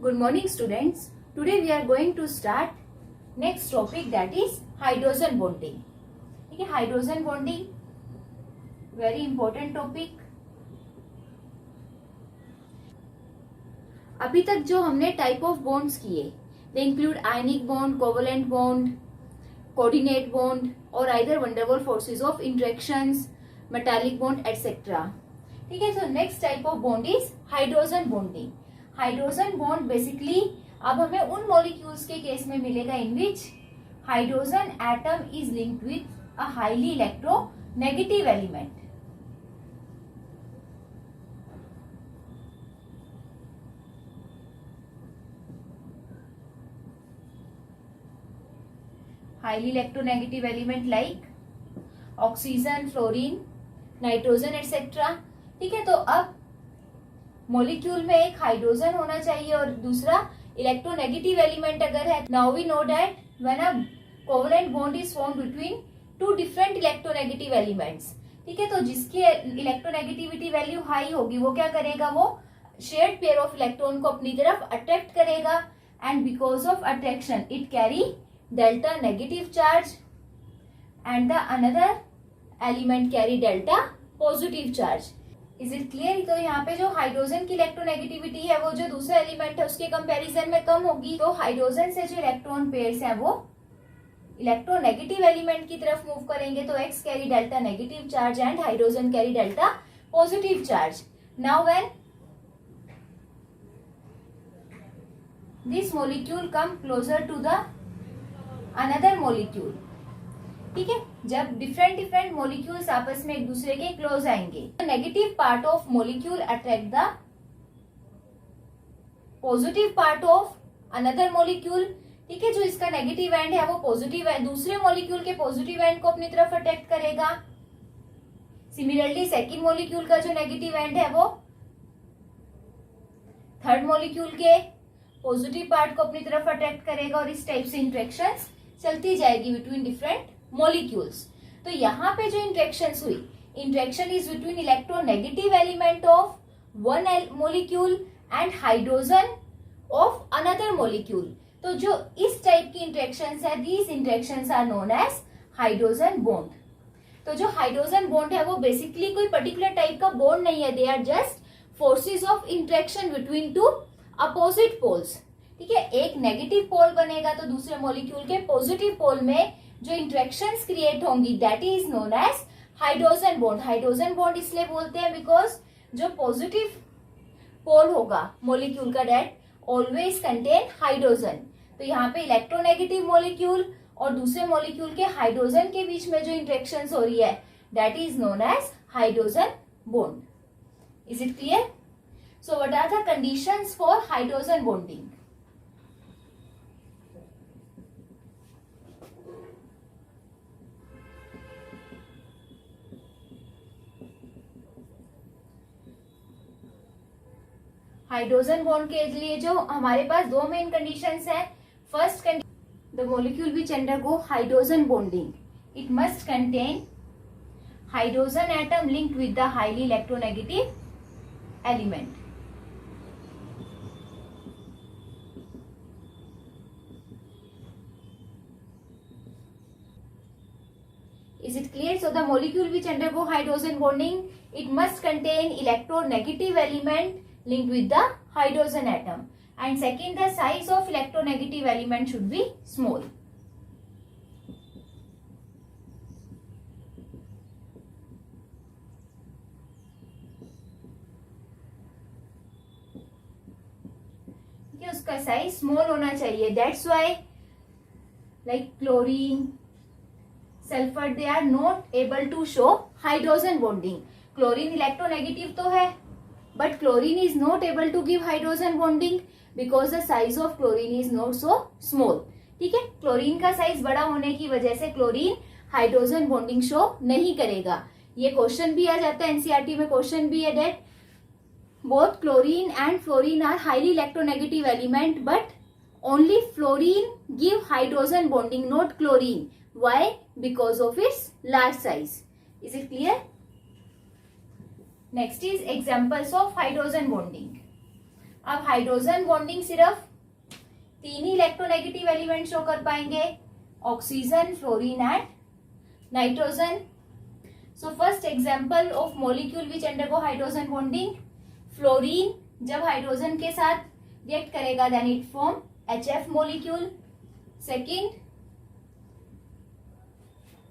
Good morning students. Today we are going to start next topic, that is hydrogen bonding. ठीक है, hydrogen bonding very important topic. अभी तक जो हमने type of bonds किए they include ionic bond, covalent bond, coordinate bond और either van der Waals forces of interactions, metallic bond etcetera. ठीक है, so next type of bond is hydrogen bonding. Hydrogen bond basically अब हमें उन मॉलिक्यूल्स के case में मिलेगा in which hydrogen atom is linked with a highly electronegative element. Highly electronegative element like oxygen, fluorine, nitrogen etcetera. ठीक है, तो अब मॉलिक्यूल में एक हाइड्रोजन होना चाहिए और दूसरा इलेक्ट्रोनेगेटिव एलिमेंट अगर है. Now we know that when a covalent bond is formed between two different electronegative elements. ठीक है, तो जिसकी इलेक्ट्रोनेगेटिविटी वैल्यू हाई होगी वो क्या करेगा, वो शेयर्ड पेयर ऑफ इलेक्ट्रॉन को अपनी तरफ अट्रैक्ट करेगा and because of attraction it carry delta negative charge and the another element carry delta positive charge. Is it clear? तो यहाँ पे जो हाइड्रोजन की इलेक्ट्रोनेगेटिविटी है वो जो दूसरा एलिमेंट है उसके कंपैरिजन में कम होगी. तो हाइड्रोजन से जो इलेक्ट्रॉन पेयर्स हैं वो इलेक्ट्रोनेगेटिव एलिमेंट की तरफ मूव करेंगे. तो X carry delta negative charge and hydrogen carry delta positive charge. Now when this molecule come closer to the another molecule. ठीक है, जब डिफरेंट मॉलिक्यूल्स आपस में एक दूसरे के क्लोज आएंगे, negative part of molecule attract the positive part of another molecule. ठीक है, जो इसका नेगेटिव एंड है वो पॉजिटिव है, दूसरे मॉलिक्यूल के पॉजिटिव एंड को अपनी तरफ अट्रैक्ट करेगा. सिमिलरली सेकेंड मॉलिक्यूल का जो नेगेटिव एंड है वो थर्ड मॉलिक्यूल के पॉजिटिव पार्ट को अपनी तरफ अट्रैक्ट करेगा और इस टाइप से इंटरेक्शंस चलती जाएगी बिटवीन डिफरेंट मॉलिक्यूल्स. तो यहाँ पे जो इंटरेक्शंस हुई, interaction is between electronegative element of one molecule and hydrogen of another molecule. तो जो इस टाइप की इंटरेक्शंस है, these interactions are known as hydrogen bond. तो जो हाइड्रोजन बॉन्ड है वो बेसिकली कोई पर्टिकुलर टाइप का बॉन्ड नहीं है, they are just forces of interaction between two opposite poles. ठीक है, एक नेगेटिव पोल बनेगा तो दूसरे मॉलिक्यूल के पॉजिटिव पोल में जो इंटरेक्शंस क्रिएट होंगी that is known as hydrogen bond. Hydrogen bond इसलिए बोलते हैं बिकॉज जो पॉजिटिव पोल होगा मॉलिक्यूल का दैट ऑलवेज कंटेन हाइड्रोजन. तो यहाँ पे इलेक्ट्रोनेगेटिव मॉलिक्यूल और दूसरे मॉलिक्यूल के हाइड्रोजन के बीच में जो इंटरेक्शंस हो रही है that is known as hydrogen bond. Is it clear? So what are the conditions for hydrogen bonding? Hydrogen bond के लिए जो हमारे पास दो मेन कंडीशंस हैं. First condition, the molecule which undergo hydrogen bonding it must contain hydrogen atom linked with the highly electronegative element. Is it clear? So the molecule which undergo hydrogen bonding it must contain electronegative element linked with the hydrogen atom. And second, the size of electronegative element should be small. ठीक है, उसका size small होना चाहिए. That's why like chlorine, sulphur they are not able to show hydrogen bonding. Chlorine electronegative तो है but chlorine is not able to give hydrogen bonding because the size of chlorine is not so small. ठीक है, chlorine का size बड़ा होने की वजह से क्लोरीन हाइड्रोजन बॉन्डिंग शो नहीं करेगा. ये क्वेश्चन भी आ जाता है, एनसीईआरटी में क्वेश्चन भी है that both chlorine and fluorine are highly electronegative element but only fluorine give hydrogen bonding, not chlorine. Why? Because of its large size. Is it clear? Next is examples of hydrogen bonding. अब hydrogen bonding सिर्फ 3 ही electronegative element show कर पाएंगे, oxygen, fluorine and nitrogen. So first example of molecule which undergo hydrogen bonding, fluorine जब hydrogen के साथ react करेगा then it form HF molecule. Second,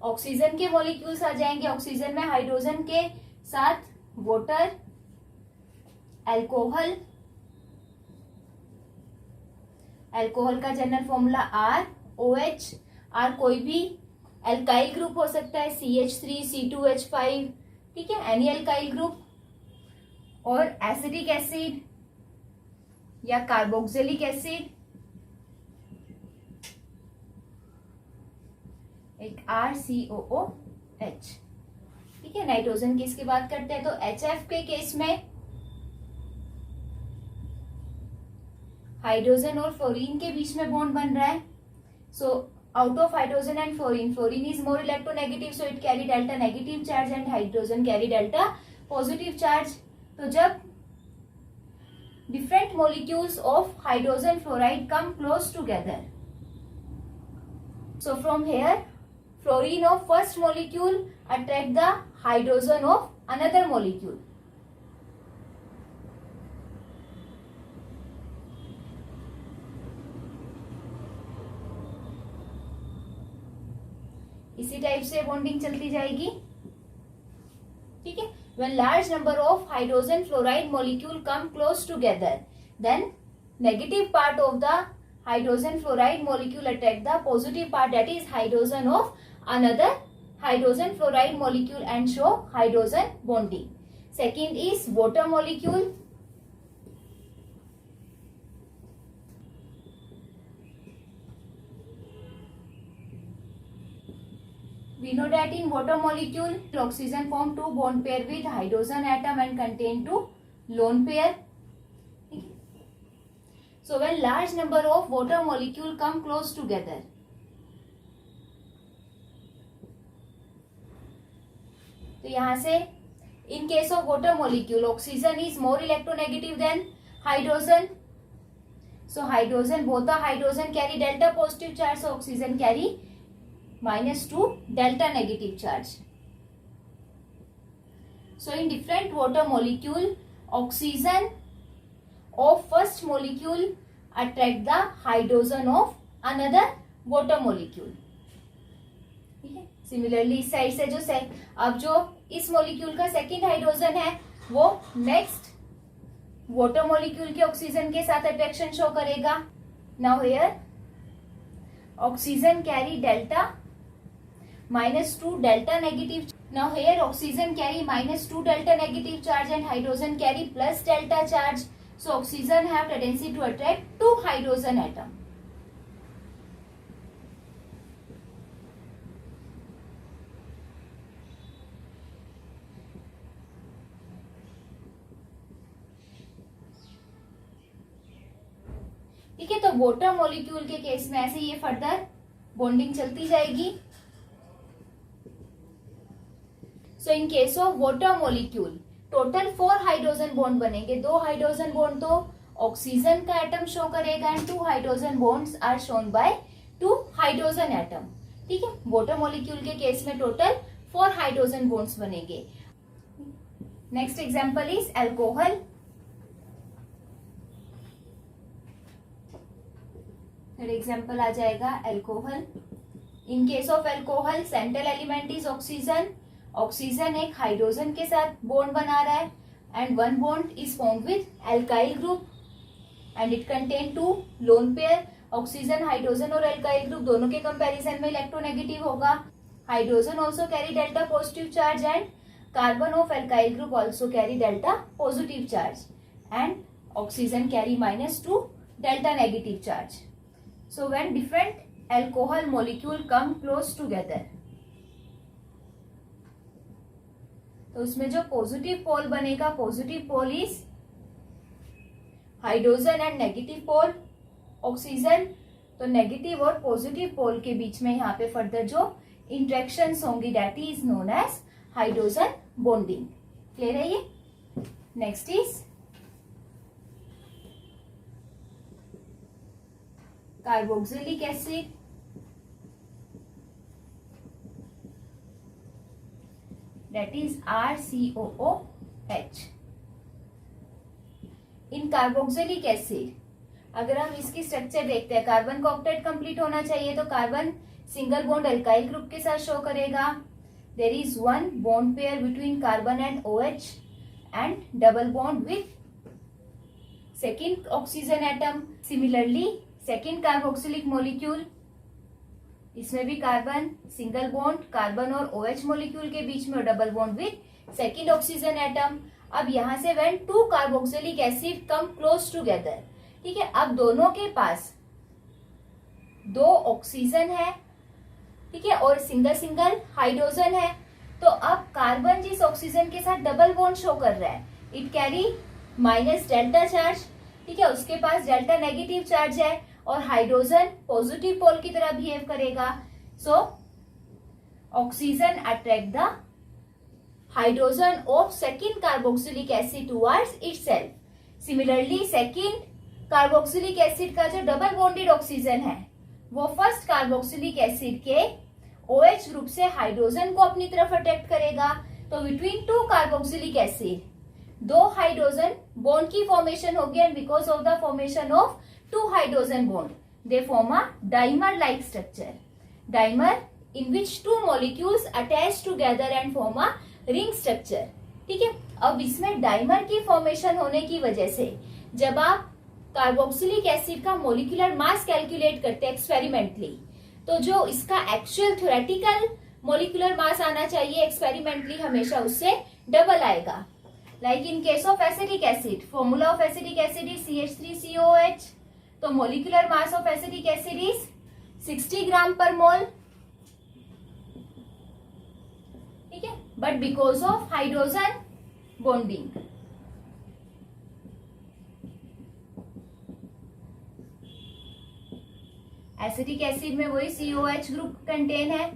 oxygen के मॉलिक्यूल्स आ जाएंगे. ऑक्सीजन में हाइड्रोजन के साथ वाटर, अल्कोहल. अल्कोहल का जनरल फॉर्मूला ROH. R कोई भी एल्काइल ग्रुप हो सकता है, CH3, C2H5, ठीक है, एनी एल्काइल ग्रुप. और एसिडिक एसिड या कार्बोक्सिलिक एसिड, एक RCOOH, ठीक है. नाइट्रोजन की इसकी बात करते हैं तो HF के केस में हाइड्रोजन और फ्लोरीन के बीच में बॉन्ड बन रहा है. सो out of hydrogen and fluorine is more electronegative, so it carry delta negative charge and hydrogen carry delta positive charge. तो जब different molecules of hydrogen fluoride come close together, so from here fluorine of first molecule attract the hydrogen of another molecule. इसी type से bonding चलती जाएगी, ठीक है. When large number of hydrogen fluoride molecule come close together, then negative part of the hydrogen fluoride molecule attract the positive part, that is hydrogen of another hydrogen fluoride molecule and show hydrogen bonding. Second is water molecule. We know that in water molecule, oxygen form 2 bond pair with hydrogen atom and contain 2 lone pair. So when large number of water molecule come close together, तो यहाँ से in case of water molecule, oxygen is more electronegative than hydrogen. So hydrogen, both the hydrogen carry delta positive charge, so oxygen carry -2 delta negative charge. So in different water molecule, oxygen of first molecule attract the hydrogen of another water molecule. ठीक है. Similarly इस side से जो अब जो इस molecule का second hydrogen है वो नेक्स्ट वाटर मोलिक्यूल के ऑक्सीजन के साथ अट्रैक्शन शो करेगा. Now here oxygen carry delta -2 delta negative. Now here oxygen carry -2 delta negative charge and hydrogen carry plus delta charge. So oxygen have tendency to attract 2 hydrogen atom. ठीक है. तो water molecule के case में ऐसे ये further bonding चलती जाएगी. So in case of water molecule total 4 hydrogen bond बनेंगे. 2 हाइड्रोजन बॉन्ड तो ऑक्सीजन का एटम शो करेगा and 2 hydrogen bonds are shown by 2 hydrogen atom. ठीक है. वाटर मॉलिक्यूल के केस में टोटल 4 हाइड्रोजन बॉन्ड्स बनेंगे. Next example is alcohol. Third example आ जाएगा alcohol. In case of alcohol central element is oxygen. Oxygen एक hydrogen के साथ बॉन्ड बना रहा है and one bond is formed with alkyl group and it contain 2 lone pair. Oxygen hydrogen और alkyl group दोनों के कंपैरिजन में इलेक्ट्रोनेगेटिव होगा. Hydrogen also carry delta positive charge and carbon of alkyl group also carry delta positive charge एंड oxygen carry -2 delta negative charge. So when different alcohol molecule come close together, तो उसमें जो positive pole बनेगा, positive pole is hydrogen and negative pole oxygen. तो negative और positive pole के बीच में यहाँ पे फर्दर जो इंट्रैक्शंस होंगी that is known as hydrogen bonding. Clear है ये. Next is carboxylic acid, that is RCOOH. In carboxylic acid अगर हम इसकी स्ट्रक्चर देखते हैं, कार्बन का ऑक्टेट कंप्लीट होना चाहिए, तो carbon single bond alkyl group के साथ शो करेगा. There is one bond pair between carbon and OH and double bond with second oxygen atom. Similarly second carboxylic molecule, इसमें भी कार्बन सिंगल बॉन्ड कार्बन और OH molecule के बीच में double bond with second oxygen atom. अब यहां से when two carboxylic acid come close together, ठीक है, अब दोनों के पास दो ऑक्सीजन है, ठीक है, और सिंगल सिंगल हाइड्रोजन है. तो अब कार्बन जिस ऑक्सीजन के साथ डबल बॉन्ड शो कर रहा है, it carry minus delta charge, ठीक है, उसके पास डेल्टा नेगेटिव चार्ज है, और हाइड्रोजन पॉजिटिव पोल की तरह बिहेव करेगा. So oxygen attract the hydrogen of second carboxylic acid towards itself. Similarly second carboxylic acid का जो डबल बॉन्डेड ऑक्सीजन है वो फर्स्ट कार्बोक्सिलिक एसिड के OH ग्रुप से हाइड्रोजन को अपनी तरफ अट्रैक्ट करेगा. तो बिटवीन टू कार्बोक्सिलिक एसिड दो हाइड्रोजन बॉन्ड की फॉर्मेशन होगी, and because of the formation of two hydrogen bond they form a dimer like structure. Dimer in which two molecules attach together and form a ring structure. ठीक है, अब इसमें dimer की formation होने की वजह से जब आप कार्बोक्सिलिक एसिड का मोलिकुलर मास कैलकुलेट करते हैं एक्सपेरिमेंटली, तो जो इसका एक्चुअल थ्योरेटिकल मोलिकुलर मास आना चाहिए एक्सपेरिमेंटली हमेशा उससे डबल आएगा. Like in case of acidic acid, formula of acidic acid is CH3COOH. तो molecular mass of acidic acid is 60 ग्राम पर मोल, ठीक है, but because of hydrogen bonding, acidic acid में वही COH ग्रुप कंटेन है,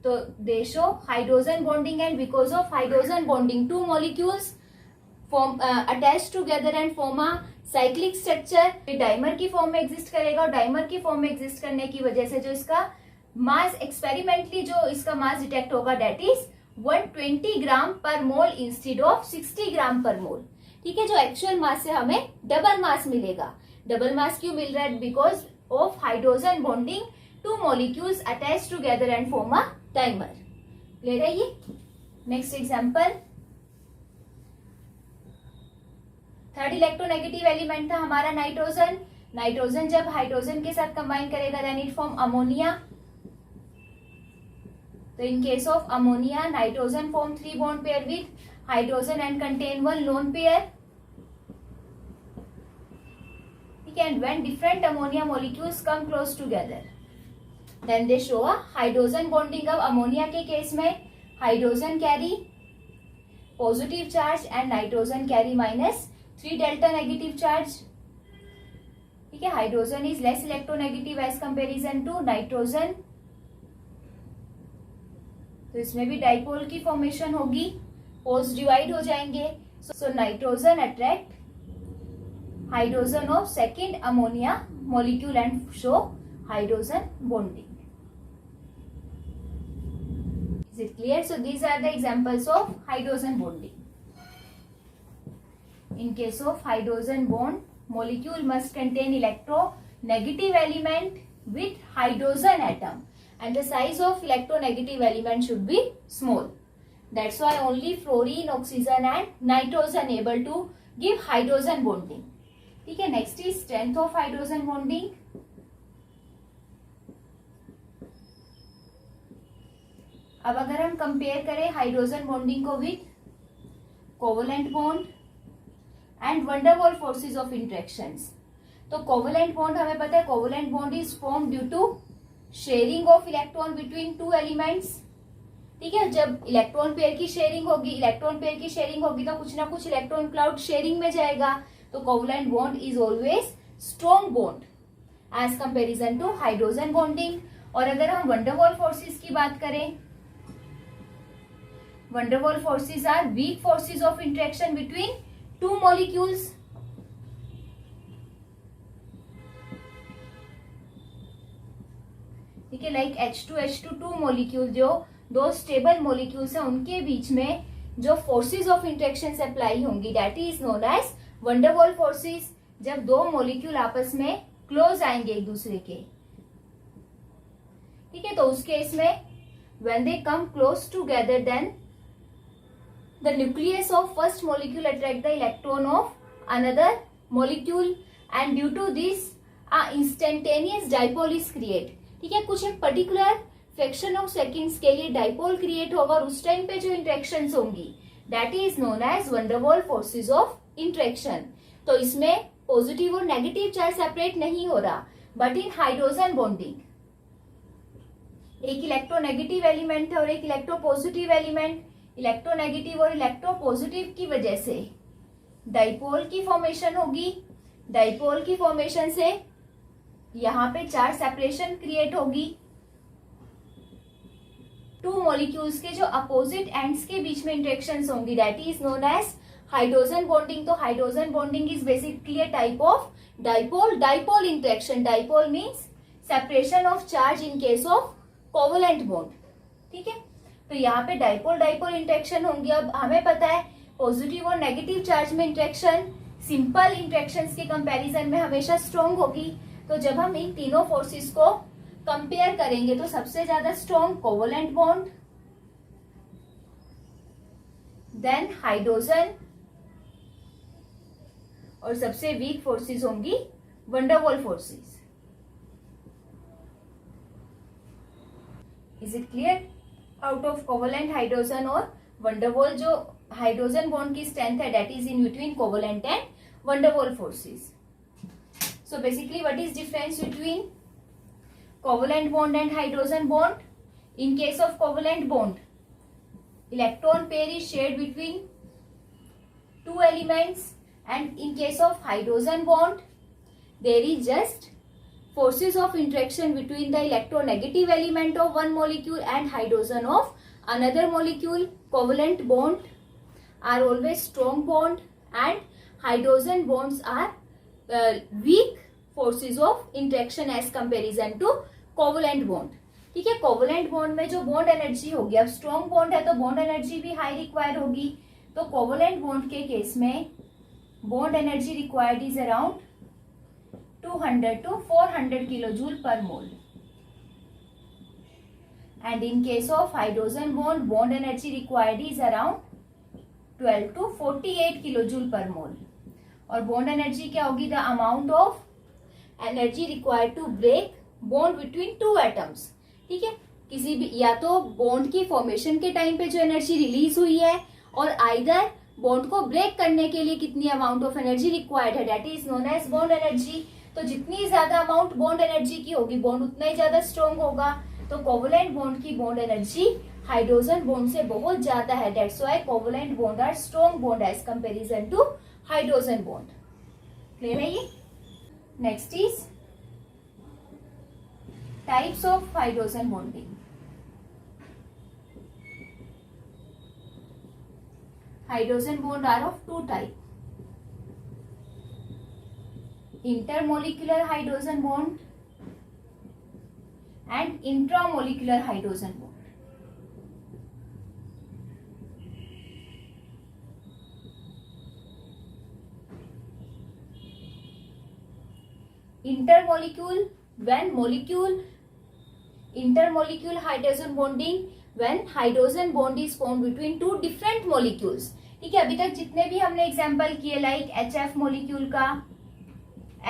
तो दे show hydrogen bonding, and because of hydrogen bonding two molecules form attach together and form a cyclic structure. Dimer की form में exist करेगा, और dimer की form में एग्जिस्ट करने की वजह से जो इसका मास एक्सपेरिमेंटली जो इसका मास डिटेक्ट होगा दैट इज 120 ग्राम पर मोल इंस्टेड ऑफ 60 ग्राम पर मोल. ठीक है, जो एक्चुअल मास से हमें डबल मास मिलेगा. डबल मास क्यों मिल रहा है? Because of hydrogen bonding two molecules attach together and form a dimer. Clear है ये? Next example, third electronegative element था हमारा नाइट्रोजन. नाइट्रोजन जब हाइड्रोजन के साथ कंबाइन करेगा देन इट फॉर्म अमोनिया. तो in case of ammonia nitrogen form 3 bond pair with hydrogen and contain 1 lone pair. ठीक है, and when different ammonia molecules come close together then they show a hydrogen bonding. अब ammonia के case में hydrogen carry positive charge and nitrogen carry minus 3 delta negative charge. ठीक है, hydrogen is less electronegative as comparison to nitrogen. तो इसमें भी dipole की formation होगी, पोल्स डिवाइड हो जाएंगे. So nitrogen attract hydrogen of second ammonia molecule and show hydrogen bonding. Is it clear? So these are the examples of hydrogen bonding. In case of hydrogen bond, molecule must contain electronegative element with hydrogen atom, and the size of electronegative element should be small. That's why only fluorine, oxygen and nitrogen able to give hydrogen bonding. ठीक है, next is strength of hydrogen bonding. अब अगर हम compare करें hydrogen bonding को with covalent bond and van der Waals forces of interactions, तो covalent bond हमें पता है covalent bond is form due to sharing of electron between two elements. ठीक है, जब इलेक्ट्रॉन पेयर की शेयरिंग होगी तो कुछ ना कुछ इलेक्ट्रॉन क्लाउड शेयरिंग में जाएगा. तो covalent bond is always strong bond as comparison to hydrogen bonding. और अगर हम वंडरवॉल फोर्सेज की बात करें, van der Waals forces are weak forces of interaction between two molecules. ठीक है, लाइक H2 मॉलिक्यूल, जो दो स्टेबल मॉलिक्यूल्स हैं उनके बीच में जो फोर्सेस ऑफ इंटरेक्शन अप्लाई होंगी that is known as van der Waals forces. जब दो मॉलिक्यूल आपस में क्लोज आएंगे एक दूसरे के, ठीक है, तो उस केस में when they come close together then the nucleus of first molecule attract the electron of another molecule and due to this a instantaneous dipole is create. ठीक है, कुछ एक पर्टिकुलर फ्रैक्शन ऑफ सेकेंड्स के लिए dipole create होगा और उस time पे जो इंटरेक्शंस होंगी that is known as van der Waals forces of interaction. तो इसमें पॉजिटिव और नेगेटिव चार्ज सेपरेट नहीं हो रहा, बट इन हाइड्रोजन बॉन्डिंग एक इलेक्ट्रोनेगेटिव एलिमेंट है और एक इलेक्ट्रोपॉजिटिव एलिमेंट, इलेक्ट्रोनेगेटिव और इलेक्ट्रोपॉजिटिव की वजह से डाइपोल की फॉर्मेशन होगी। डाइपोल की फॉर्मेशन से यहां पे चार्ज सेपरेशन क्रिएट होगी। टू मॉलिक्यूल्स के जो अपोजिट एंड्स के बीच में इंटरेक्शंस होंगी that is known as hydrogen bonding. तो hydrogen bonding is basically a type of dipole interaction. Dipole means separation of charge in case of covalent bond. ठीक है, तो यहाँ पे डाइपोल इंटरेक्शन होंगी। अब हमें पता है पॉजिटिव और नेगेटिव चार्ज में इंटरेक्शन सिंपल इंटरेक्शंस के कंपैरिजन में हमेशा स्ट्रॉन्ग होगी। तो जब हम इन तीनों फोर्सेस को कंपेयर करेंगे तो सबसे ज्यादा strong covalent bond, then hydrogen, और सबसे वीक फोर्सेस होंगी van der Waals forces. Is it clear? Out of covalent hydrogen और वैन डर वाल्स जो हाइड्रोजन बॉन्ड की स्ट्रेंथ है that is in between covalent and van der Waals forces. So basically what is difference between covalent bond and hydrogen bond? In case of covalent bond, electron pair is shared between two elements, and in case of hydrogen bond, there is just forces of interaction between the electronegative element of one molecule and hydrogen of another molecule. Covalent bond are always strong bond and hydrogen bonds are weak forces of interaction as comparison to covalent bond. ठीक है, covalent bond में जो bond energy होगी, अब strong bond है तो bond energy भी high require होगी। तो कोवलेंट बॉन्ड के केस में bond energy required is around 200 to 400 kilojoule per mole, and in case of hydrogen bond bond energy required is around 12 to 48 kilojoule per mole. और bond energy क्या होगी? The amount of energy required to break bond between two atoms. ठीक है, किसी भी या तो bond की फॉर्मेशन के टाइम पे जो एनर्जी रिलीज हुई है और आइदर बॉन्ड को ब्रेक करने के लिए कितनी अमाउंट ऑफ एनर्जी रिक्वायर्ड है that is known as bond energy. तो जितनी ज्यादा अमाउंट बॉन्ड एनर्जी की होगी बॉन्ड उतना ही ज्यादा स्ट्रॉन्ग होगा। तो कोवलेंट बॉन्ड की बॉन्ड एनर्जी हाइड्रोजन बॉन्ड से बहुत ज्यादा है, that's why covalent bond are strong bond as comparison to hydrogen bond. Clear है ये? Next is types of hydrogen bonding. Hydrogen bond are of two type, intermolecular hydrogen bond and intramolecular hydrogen bond. intermolecule hydrogen bonding when hydrogen bond is formed between two different molecules। ठीक है, अभी तक जितने भी हमने example किए like HF molecule का,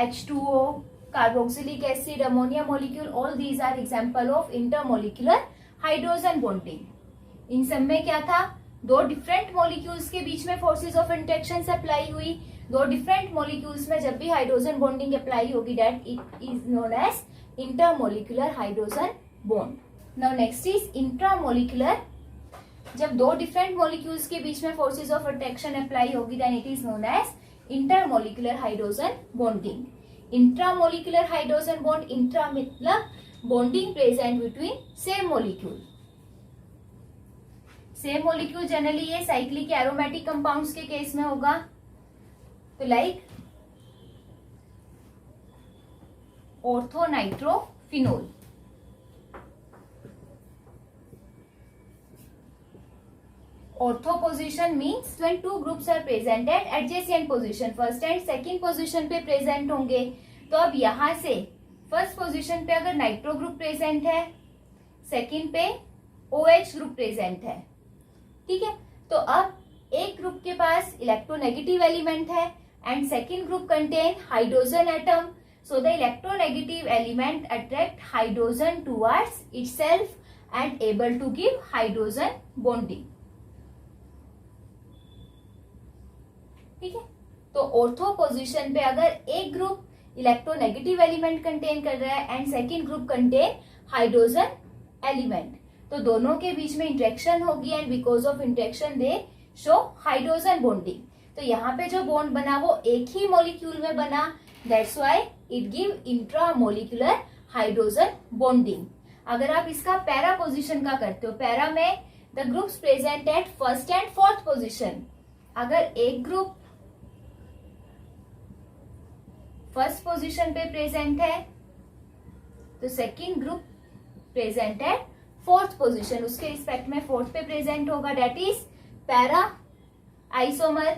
H2O, carboxylic acid, ammonia molecule, all these are example of intermolecular hydrogen bonding. इन सब में क्या था? दो डिफरेंट मॉलिक्यूल्स के बीच में फोर्सेस ऑफ इंटरेक्शन अप्लाई हुई। दो डिफरेंट मॉलिक्यूल्स में जब भी हाइड्रोजन बॉन्डिंग अप्लाई होगी that it is known as intermolecular hydrogen bond. Now next is intramolecular. जब दो डिफरेंट मॉलिक्यूल्स के बीच में फोर्सेस ऑफ अट्रैक्शन अप्लाई होगी then it is known as intermolecular hydrogen bonding. Intramolecular hydrogen bond, intra मतलब bonding present between same molecule. Same molecule generally ये cyclic aromatic compounds के case में होगा, तो like ortho nitrophenol. Ortho position means when two groups are present at adjacent position, first and second position पे present होंगे। तो अब यहाँ से फर्स्ट पोजीशन पे अगर नाइट्रो ग्रुप प्रेजेंट है, सेकंड पे OH ग्रुप प्रेजेंट है, ठीक है। तो अब एक ग्रुप के पास इलेक्ट्रोनेगेटिव एलिमेंट है and second group contain hydrogen atom, so the electronegative element attract hydrogen towards itself and able to give hydrogen bonding, ठीक है। तो ऑर्थो पोजीशन पे अगर एक ग्रुप इलेक्ट्रोनेगेटिव एलिमेंट कंटेन कर रहा है and second group contain hydrogen element, तो दोनों के बीच में इंटरेक्शन होगी and because of interaction they show hydrogen bonding. तो यहाँ पे जो बॉन्ड बना वो एक ही मॉलिक्यूल में बना, that's why it give intramolecular hydrogen bonding. अगर आप इसका पैरा पोजीशन का करते हो, पैरा में the groups present at first and fourth position, अगर एक ग्रुप फर्स्ट पोजीशन पे प्रेजेंट है तो second group present at fourth position, उसके रिस्पेक्ट में फोर्थ पे प्रेजेंट होगा, that is para isomer.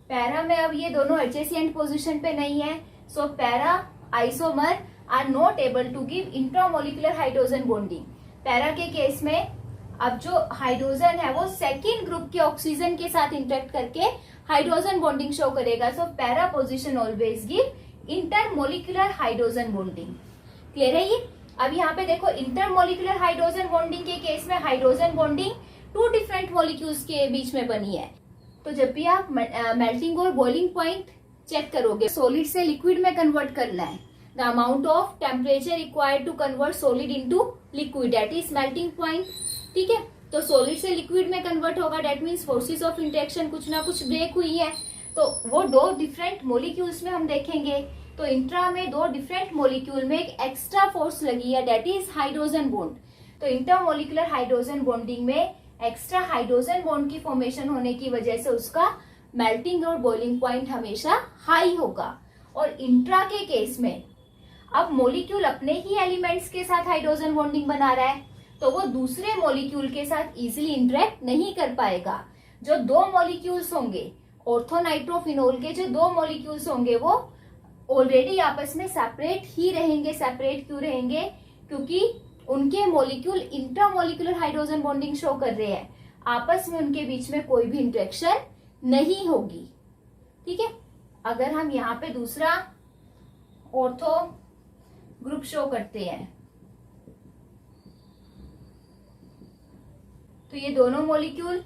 Para में अब ये दोनों एडजेसेंट पोजीशन पे नहीं है, so para isomer are not able to give intramolecular hydrogen bonding. Para के केस में अब जो हाइड्रोजन है वो सेकेंड ग्रुप के ऑक्सीजन के साथ इंटरेक्ट करके हाइड्रोजन बॉन्डिंग शो करेगा, so para position always give intermolecular hydrogen bonding. Clear है ये? अब यहाँ पे देखो, इंटरमोलिकुलर हाइड्रोजन बॉन्डिंग के केस में hydrogen bonding two different molecules के बीच में बनी है। तो जब भी आप मेल्टिंग और बॉइलिंग पॉइंट चेक करोगे, सॉलिड से लिक्विड में कन्वर्ट करना है, the amount of temperature required to convert solid into liquid, that is melting point, ठीक है। तो सॉलिड से लिक्विड में कन्वर्ट होगा, that means forces of interaction कुछ ना कुछ ब्रेक हुई है, तो वो दो डिफरेंट मॉलिक्यूल्स में हम देखेंगे। तो इंट्रा में दो डिफरेंट मॉलिक्यूल में एक एक्स्ट्रा फोर्स लगी है, दैट इज हाइड्रोजन बॉन्ड। तो इंटरमोलिकुलर हाइड्रोजन बॉन्डिंग में एक्स्ट्रा हाइड्रोजन बॉन्ड की फॉर्मेशन होने की वजह से उसका मेल्टिंग और बॉइलिंग पॉइंट हमेशा हाई होगा। और इंट्रा के केस में अब मॉलिक्यूल अपने ही एलिमेंट्स के साथ हाइड्रोजन बॉन्डिंग बना रहा है, तो वो दूसरे मॉलिक्यूल के साथ इजीली इंटरेक्ट नहीं कर पाएगा। जो दो मॉलिक्यूल्स होंगे ऑर्थोनाइट्रोफिनोल के, जो दो मॉलिक्यूल्स होंगे वो ऑलरेडी आपस में सेपरेट ही रहेंगे। सेपरेट क्यों रहेंगे? क्योंकि उनके molecule intramolecular hydrogen bonding show कर रहे हैं, आपस में उनके बीच में कोई भी इंटरेक्शन नहीं होगी, ठीक है। अगर हम यहाँ पे दूसरा ऑर्थो ग्रुप शो करते हैं, तो ये दोनों मॉलिक्यूल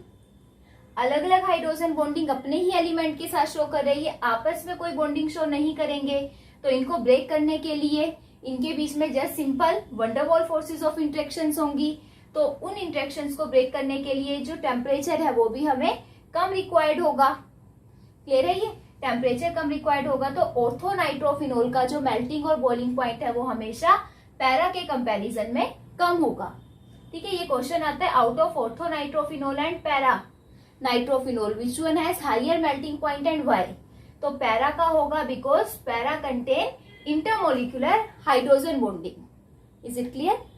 अलग अलग हाइड्रोजन बॉन्डिंग अपने ही एलिमेंट के साथ शो कर रही है, आपस में कोई बॉन्डिंग शो नहीं करेंगे। तो इनको ब्रेक करने के लिए इनके बीच में just simple van der Waals forces of interactions होंगी। तो उन इंटरेक्शंस को ब्रेक करने के लिए जो टेम्परेचर है वो भी हमें कम रिक्वायर्ड होगा। क्लियर है ये? टेम्परेचर कम रिक्वायर्ड होगा तो ऑर्थोनाइट्रोफिनोल का जो मेल्टिंग और बॉइलिंग पॉइंट है वो हमेशा पैरा के कंपैरिजन में कम होगा, ठीक है। ये क्वेश्चन आता है out of ortho nitrophenol and para nitrophenol which one has higher melting point and why? तो पैरा का होगा because para contain intermolecular hydrogen bonding. Is it clear?